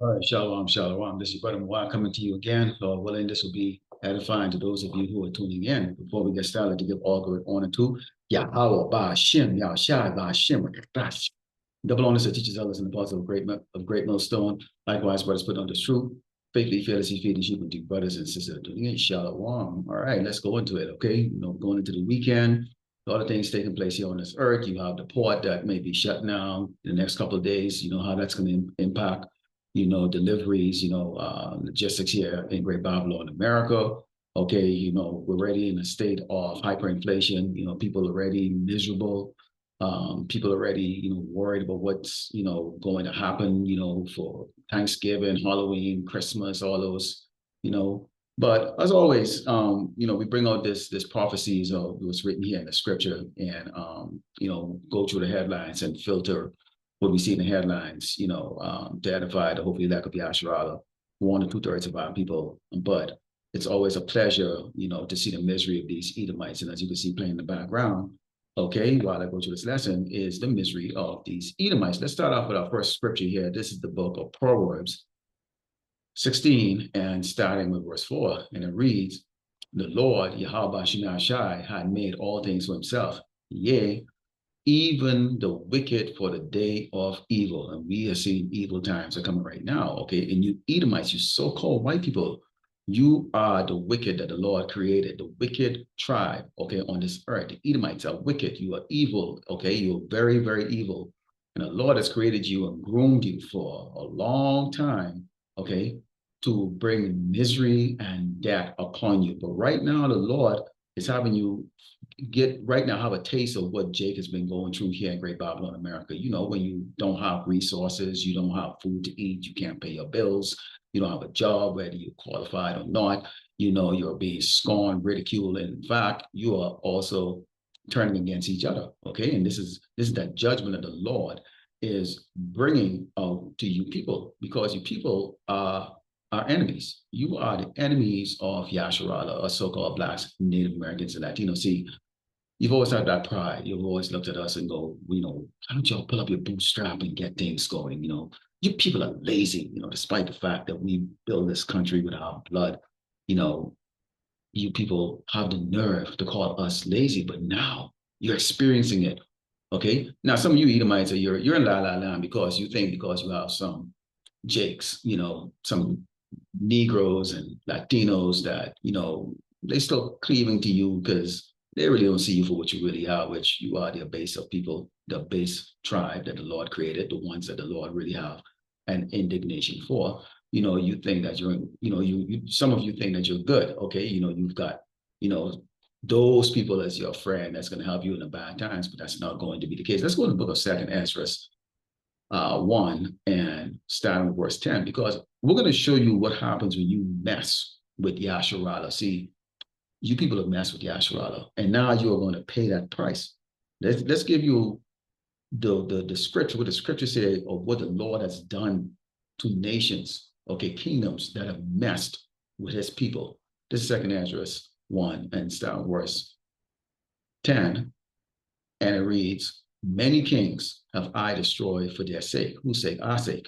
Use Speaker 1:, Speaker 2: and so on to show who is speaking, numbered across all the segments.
Speaker 1: All right, shalom, shalom. This is Brother Mwah coming to you again. Lord willing, this will be edifying to those of you who are tuning in. Before we get started, to give all good honor to Yahweh, Ba'ashem, Yahushai, Ba'ashem, Rakatash. Double honors that teaches others in the parts of great millstone. Likewise, brothers put on the truth. Faithfully, fearlessly feeding sheep and deep brothers and sisters tuning in. Shalom. All right, let's go into it, okay? Going into the weekend. A lot of things taking place here on this earth. You have the port that may be shut down in the next couple of days. You know how that's going to impact deliveries, logistics here in Great Babylon, America. Okay, we're already in a state of hyperinflation. People are already miserable. People are already, worried about what's, going to happen, for Thanksgiving, Halloween, Christmas, all those, you know. But as always, we bring out this prophecies of what's written here in the scripture and, go through the headlines and filter what we see in the headlines, to edify that hopefully that could be Asherah, 1 or 2/3 of our people. But it's always a pleasure, to see the misery of these Edomites. And as you can see playing in the background, okay, while I go through this lesson, is the misery of these Edomites. Let's start off with our first scripture here. This is the book of Proverbs 16, and starting with verse 4. And it reads, the Lord, Yahweh Shai, had made all things for himself. Yea, even the wicked for the day of evil. And we are seeing evil times are coming right now, okay? And you Edomites, you so-called white people, you are the wicked that the Lord created, the wicked tribe, okay, on this earth. The Edomites are wicked. You are evil, okay? You're very, very evil. And the Lord has created you and groomed you for a long time, okay, to bring misery and death upon you. But right now, the Lord is having you have a taste of what Jake has been going through here in Great Babylon, America. When you don't have resources, you don't have food to eat, you can't pay your bills, you don't have a job, whether you're qualified or not, you're being scorned, ridiculed, and in fact, you are also turning against each other, okay? And this is that judgment of the Lord is bringing out to you people, because you people are enemies. You are the enemies of Yasharala, or so-called Blacks, Native Americans, and Latinos. See, you've always had that pride. You've always looked at us and go, why don't y'all pull up your bootstrap and get things going? You people are lazy, despite the fact that we built this country with our blood. You people have the nerve to call us lazy, but now you're experiencing it. Okay. Now, some of you Edomites you're in la la land because you think because you have some Jakes, some Negroes and Latinos that, they still cleaving to you because they really don't see you for what you really are, which you are the base of people, the base tribe that the Lord created, the ones that the Lord really have an indignation for. You think that some of you think that you're good. Okay. You've got, those people as your friend that's going to help you in the bad times, but that's not going to be the case. Let's go to the book of 2nd Ezra, 1 and starting with verse 10, because we're going to show you what happens when you mess with Yasharala. See, you people have messed with Yasharala, and now you are going to pay that price. Let's give you the scripture, what the scripture says of what the Lord has done to nations, okay, kingdoms that have messed with his people. This is 2nd Ezra 1 and starting verse 10, and it reads, many kings have I destroyed for their sake. Whose sake? Our sake.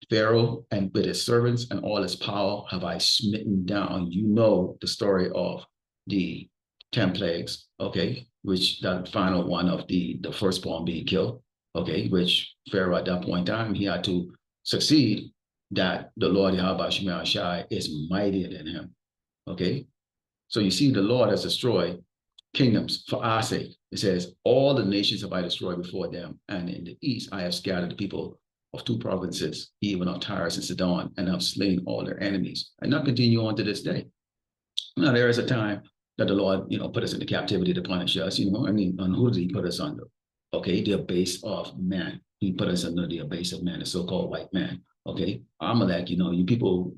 Speaker 1: Pharaoh and with his servants and all his power have I smitten down. You know the story of the 10 plagues, okay, which that final one of the firstborn being killed, okay, which Pharaoh at that point in time, he had to succeed that the Lord Yahweh Shai is mightier than him, okay? So you see the Lord has destroyed kingdoms for our sake. It says, all the nations have I destroyed before them, and in the east I have scattered the people of 2 provinces, even of Tyrus and Sidon, and have slain all their enemies. And now continue on to this day. Now there is a time that the Lord, put us into captivity to punish us, and who did he put us under? Okay, the base of man. He put us under the base of man, the so-called white man. Okay, Amalek, you people,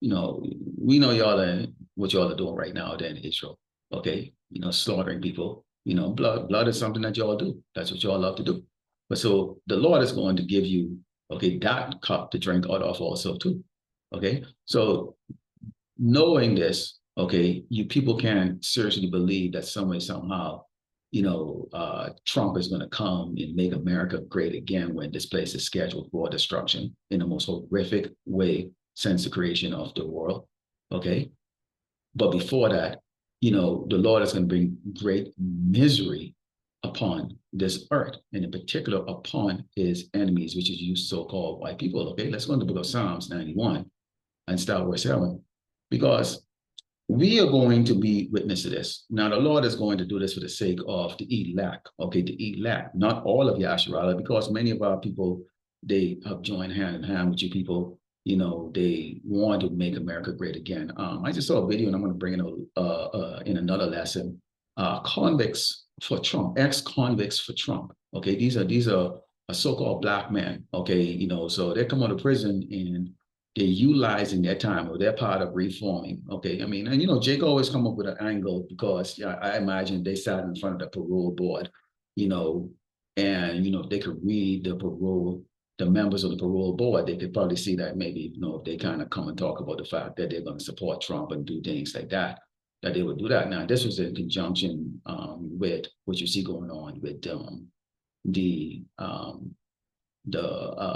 Speaker 1: we know y'all are what y'all are doing right now there in Israel. Okay, slaughtering people. Blood is something that y'all do. That's what y'all love to do. But so the Lord is going to give you, okay, that cup to drink out of also too. Okay, so knowing this, okay, you people can seriously believe that some way, somehow, Trump is going to come and make America great again when this place is scheduled for destruction in the most horrific way since the creation of the world. Okay. But before that, the Lord is going to bring great misery upon this earth, and in particular upon his enemies, which is you so-called white people. Okay, let's go into the book of Psalms 91 and start verse 7, because we are going to be witness to this. Now, the Lord is going to do this for the sake of the elect, okay, the elect, not all of Yasharala, because many of our people, they have joined hand in hand with you people. They want to make America great again. I just saw a video, and I'm going to bring it in another lesson. Convicts for Trump, ex-convicts for Trump. Okay, these are so-called black men. Okay, so they come out of prison and they're utilizing their time, or they're part of reforming. Okay, I mean, and Jake always come up with an angle because I imagine they sat in front of the parole board, and if they could read the members of the parole board, they could probably see that maybe if they kind of come and talk about the fact that they're going to support Trump and do things like that they would do that. Now, this was in conjunction with what you see going on with the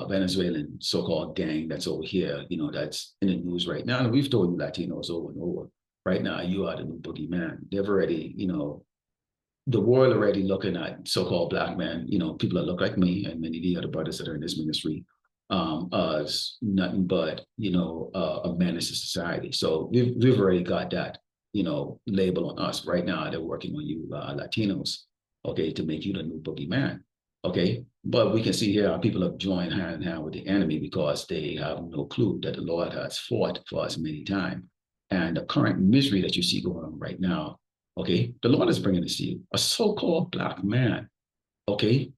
Speaker 1: Venezuelan so-called gang that's over here, that's in the news right now. And we've told you Latinos over and over. Right now, you are the new boogeyman. They've already, the world already looking at so-called black men, people that look like me and many of the other brothers that are in this ministry, as nothing but, a menace to society. So we've already got that, label on us. Right now, they're working on you Latinos, okay, to make you the new boogeyman. Okay, but we can see here our people have joined hand in hand with the enemy because they have no clue that the Lord has fought for us many times. And the current misery that you see going on right now, okay, the Lord is bringing this to you. A so-called black man, okay,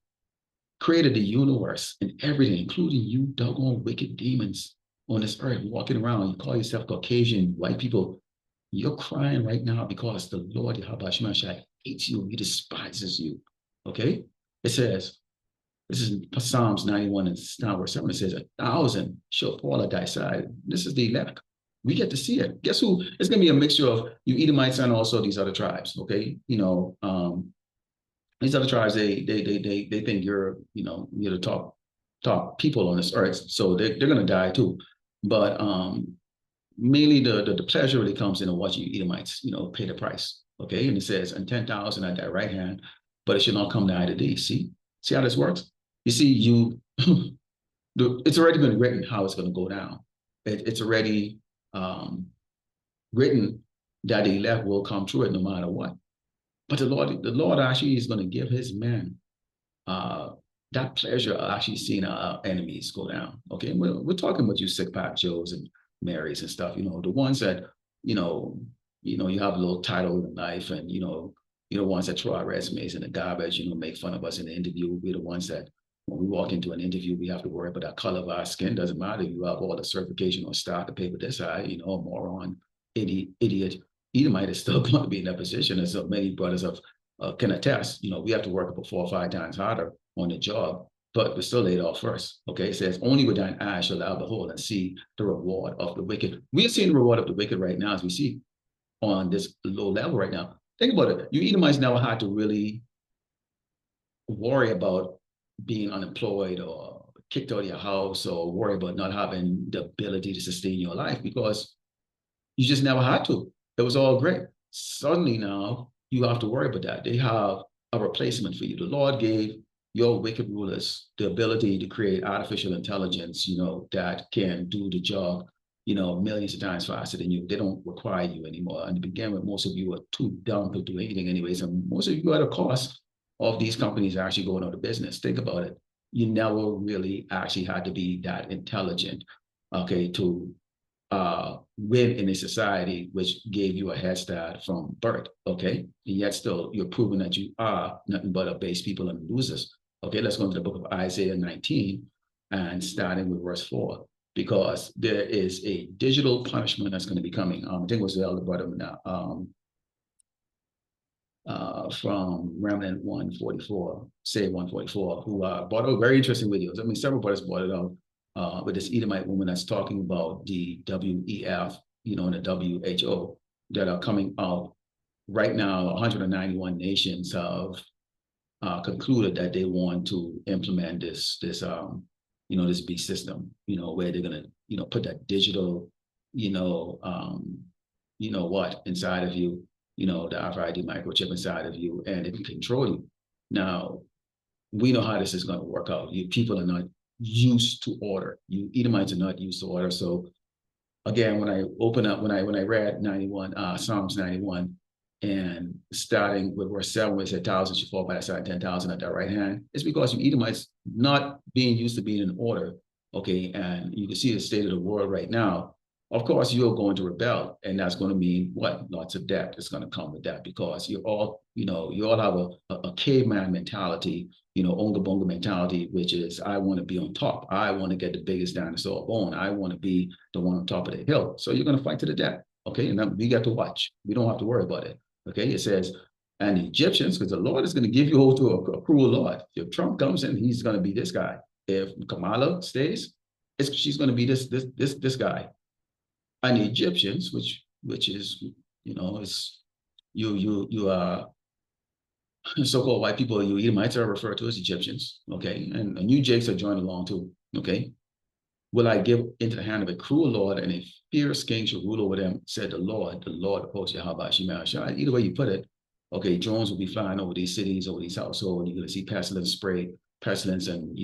Speaker 1: created the universe and everything, including you doggone wicked demons on this earth walking around. You call yourself Caucasian, white people. You're crying right now because the Lord Yahweh Shemashai hates you. He despises you, okay? It says, this is Psalms 91 and verse 7. It says, 1,000 shall fall at thy side. This is the elect. We get to see it. Guess who? It's going to be a mixture of you Edomites and also these other tribes. Okay, these other tribes they think you're the top people on this earth, so they're going to die too. But mainly the pleasure really comes in watching you Edomites, pay the price. Okay, and it says, and 10,000 at thy right hand, but it should not come nigh to thee. See how this works? You see, it's already been written how it's going to go down. It's already written that the elect will come through it no matter what. But the Lord actually is going to give his men that pleasure of actually seeing our enemies go down. Okay, we're talking about you sick pack Joes and Marys and stuff. The ones that you have a little title in life, and you're the ones that throw our resumes in the garbage. Make fun of us in the interview. We're the ones that when we walk into an interview, we have to worry about the color of our skin. Doesn't matter if you have all the certification or stock, the paper this high, moron, idiot. Edomite is still going to be in that position, as so many brothers can attest. We have to work up 4 or 5 times harder on the job, but we're still laid off first. Okay, it says, only with thine eyes shall thou behold and see the reward of the wicked. We are seeing the reward of the wicked right now, as we see on this low level right now. Think about it. You Edomites never had to really worry about being unemployed or kicked out of your house or worry about not having the ability to sustain your life because you just never had to. It was all great. Suddenly now you have to worry about that. They have a replacement for you. The Lord gave your wicked rulers the ability to create artificial intelligence, that can do the job, millions of times faster than you. They don't require you anymore. And to begin with, most of you are too dumb to do anything anyways. And most of you are at a cost of these companies actually going out of business. Think about it. You never really actually had to be that intelligent, okay, to win in a society which gave you a head start from birth, okay? And yet still, you're proving that you are nothing but a base people and losers. Okay, let's go into the book of Isaiah 19 and starting with verse 4, because there is a digital punishment that's going to be coming. I think it was the elder brother now, from Remnant 144, say 144, who brought out very interesting videos. I mean, several brothers brought it out with this Edomite woman that's talking about the WEF, and the WHO that are coming out right now, 191 nations have concluded that they want to implement this beast system, where they're gonna, put that digital, you know, um, inside of you, the RFID microchip inside of you, and it can control you. Now, we know how this is going to work out. People are not used to order. You Edomites are not used to order. So again, when I read 91, Psalms 91, and starting with verse 7, where it said, "Thousand should fall by the side, 10,000 at thy right hand," it's because you Edomites not being used to being in order. Okay, and you can see the state of the world right now. Of course, you're going to rebel, and that's going to mean what? Lots of death is going to come with that, because you all have a caveman mentality, onga bonga mentality, which is, I want to be on top. I want to get the biggest dinosaur bone. I want to be the one on top of the hill. So you're going to fight to the death. Okay, and we got to watch. We don't have to worry about it. Okay, it says, and the Egyptians, because the Lord is going to give you over to a cruel Lord. If Trump comes in, he's going to be this guy. If Kamala stays, she's going to be this guy. And the Egyptians, which is, is you so-called white people, you Edomites are referred to as Egyptians. Okay, and you Jakes are joined along too. Okay, will I give into the hand of a cruel Lord, and a fierce king shall rule over them, said the Lord of hosts, Yahweh Shemashai. Either way you put it, okay, drones will be flying over these cities, over these households, and you're going to see pestilence and,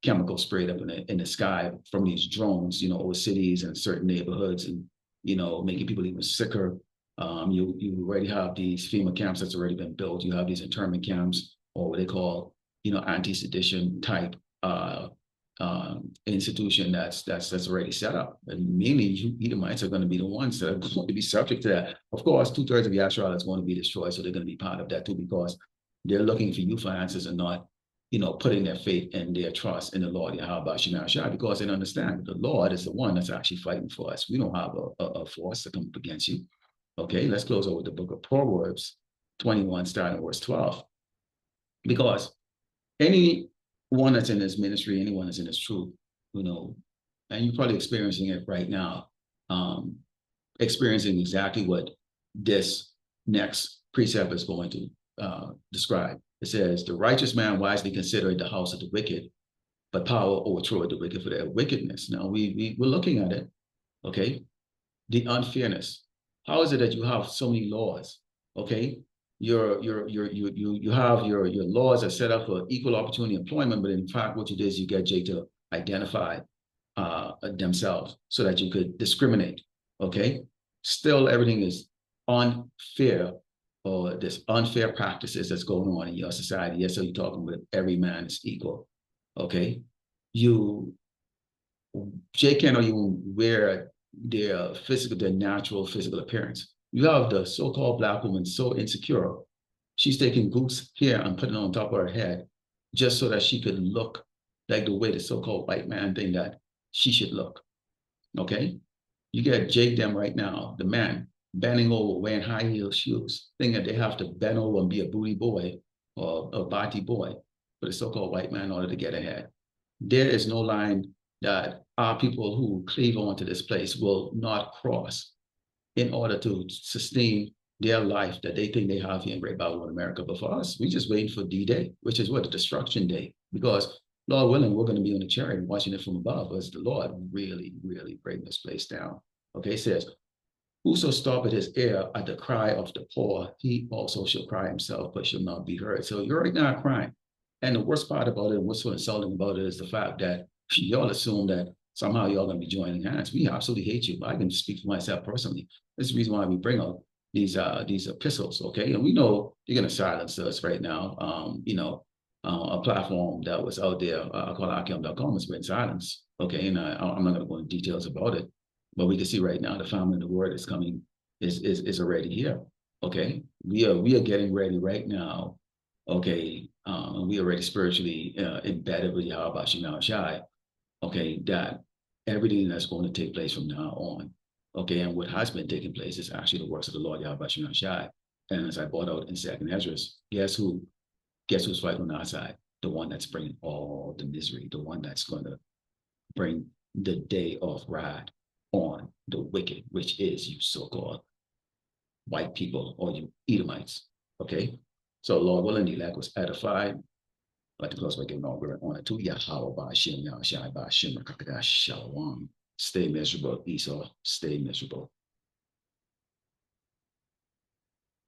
Speaker 1: chemical sprayed up in the sky from these drones, over cities and certain neighborhoods, and, making people even sicker. You already have these FEMA camps that's already been built. You have these internment camps, or what they call, anti-sedition type institution that's already set up. And mainly Edomites are going to be the ones that are going to be subject to that. Of course, 2/3 of Yashar is going to be destroyed, so they're going to be part of that too, because they're looking for you for answers and not, putting their faith and their trust in the Lord Yahweh Shemashai, because they understand the Lord is the one that's actually fighting for us. We don't have a force to come up against you. Okay, let's close over the book of Proverbs 21, starting verse 12. Because anyone that's in this ministry, anyone that's in this truth, and you're probably experiencing it right now, experiencing exactly what this next precept is going to describe. It says, the righteous man wisely considereth the house of the wicked, but power overthroweth the wicked for their wickedness. Now, we're looking at it, okay? The unfairness. How is it that you have so many laws, okay? You have your laws are set up for equal opportunity employment, but in fact, what you did is you get Jay to identify themselves so that you could discriminate, okay? Still, everything is unfair, or there's unfair practices that's going on in your society. Yes, so you're talking with every man is equal, okay? Jay cannot even wear their natural physical appearance. You have the so-called Black woman so insecure, she's taking goose hair and putting it on top of her head just so that she could look like the way the so-called white man think that she should look, okay? You get Jake them right now, the man, bending over, wearing high heel shoes, thinking that they have to bend over and be a booty boy or a body boy for the so-called white man in order to get ahead. There is no line that our people who cleave onto this place will not cross in order to sustain their life that they think they have here in Great Babylon, America. But for us, we just waiting for D-Day, which is what? The destruction day. Because Lord willing, we're going to be on the chariot watching it from above as the Lord really, really bring this place down. Okay, it says, whoso stoppeth his ear at the cry of the poor, he also shall cry himself, but shall not be heard. So you're right now crying. And the worst part about it, what's so insulting about it, is the fact that y'all assume that somehow y'all going to be joining hands. We absolutely hate you. I can speak for myself personally. This is the reason why we bring up these epistles, okay? And we know you're going to silence us right now. A platform that was out there called Akim.com has been silenced, okay? And I'm not going to go into details about it, but we can see right now the famine of the word is coming, is already here, okay? We are getting ready right now, okay? We are already spiritually embedded with Yahweh Shai, okay, that everything that's going to take place from now on, okay, and what has been taking place is actually the works of the Lord Yahweh Shai. And as I brought out in 2nd Esdras, guess who's fighting on our side? The one that's bringing all the misery, the one that's going to bring the day of wrath on the wicked, which is you so-called white people or you Edomites. Okay. So Lord willing, the elect was edified. I'd like to close by giving all glory and honor to Yahweh Ba'ashem, Yahshai Ba'ashem, Shalom. Stay miserable, Esau. Stay miserable.